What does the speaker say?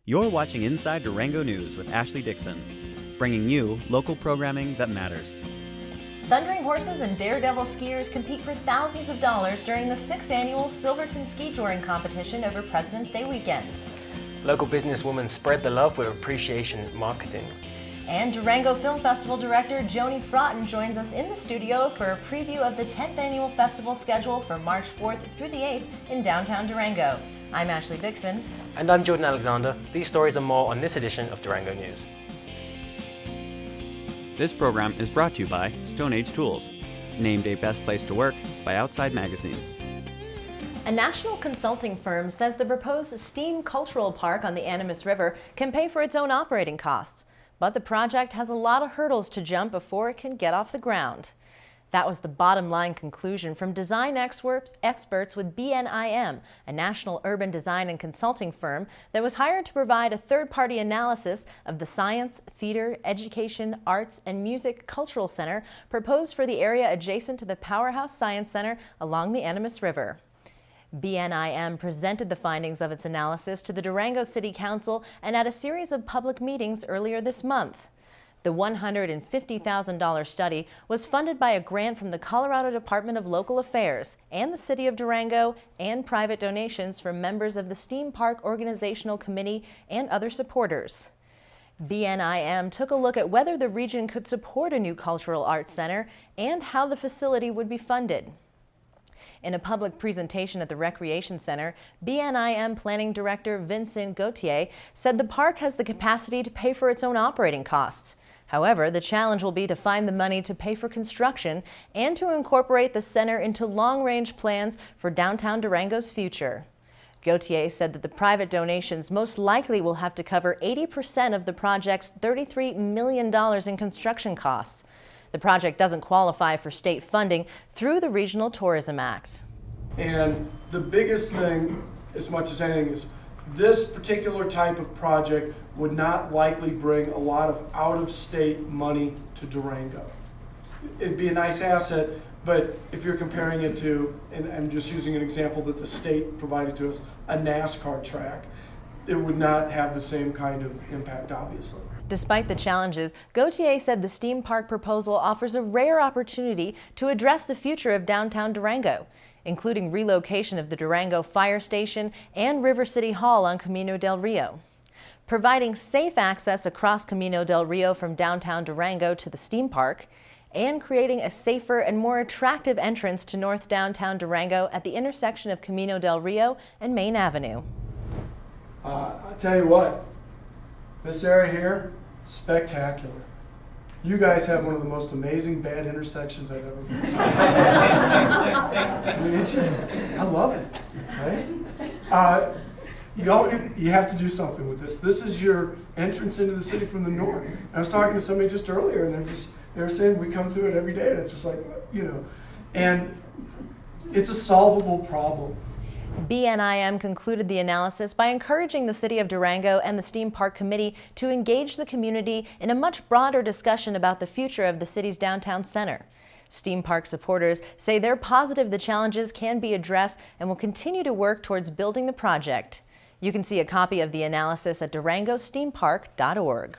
You're watching Inside Durango News with Ashley Dixon, bringing you local programming that matters. Thundering horses and daredevil skiers compete for thousands of dollars during the 6th annual Silverton Ski Touring competition over President's Day weekend. Local businesswomen spread the love with appreciation marketing. And Durango Film Festival director Joni Fraughton joins us in the studio for a preview of the 10th annual festival schedule for March 4th through the 8th in downtown Durango. I'm Ashley Dixon. And I'm Jordan Alexander. These stories and more on this edition of Durango News. This program is brought to you by Stone Age Tools, named a best place to work by Outside Magazine. A national consulting firm says the proposed STEAM Cultural Park on the Animas River can pay for its own operating costs. But the project has a lot of hurdles to jump before it can get off the ground. That was the bottom line conclusion from design experts with BNIM, a national urban design and consulting firm that was hired to provide a third-party analysis of the science, theater, education, arts, and music cultural center proposed for the area adjacent to the Powerhouse Science Center along the Animas River. BNIM presented the findings of its analysis to the Durango City Council and at a series of public meetings earlier this month. The $150,000 study was funded by a grant from the Colorado Department of Local Affairs and the City of Durango and private donations from members of the STEAM Park Organizational Committee and other supporters. BNIM took a look at whether the region could support a new cultural arts center and how the facility would be funded. In a public presentation at the Recreation Center, BNIM Planning Director Vincent Gauthier said the park has the capacity to pay for its own operating costs. However, the challenge will be to find the money to pay for construction and to incorporate the center into long-range plans for downtown Durango's future. Gauthier said that the private donations most likely will have to cover 80% of the project's $33 million in construction costs. The project doesn't qualify for state funding through the Regional Tourism Act. And the biggest thing, as much as anything, is this particular type of project would not likely bring a lot of out-of-state money to Durango. It'd be a nice asset, but if you're comparing it to, and I'm just using an example that the state provided to us, a NASCAR track, it would not have the same kind of impact, obviously. Despite the challenges, Gauthier said the STEAM Park proposal offers a rare opportunity to address the future of downtown Durango, including relocation of the Durango Fire Station and River City Hall on Camino del Rio. Providing safe access across Camino del Rio from downtown Durango to the STEAM Park, and creating a safer and more attractive entrance to North Downtown Durango at the intersection of Camino del Rio and Main Avenue. I'll tell you what, this area here, spectacular. You guys have one of the most amazing bad intersections I've ever been to. I love it, right? You have to do something with this. This is your entrance into the city from the north. I was talking to somebody just earlier, and they were saying we come through it every day, and it's just like, and it's a solvable problem. BNIM concluded the analysis by encouraging the City of Durango and the STEAM Park Committee to engage the community in a much broader discussion about the future of the city's downtown center. STEAM Park supporters say they're positive the challenges can be addressed and will continue to work towards building the project. You can see a copy of the analysis at durangosteampark.org.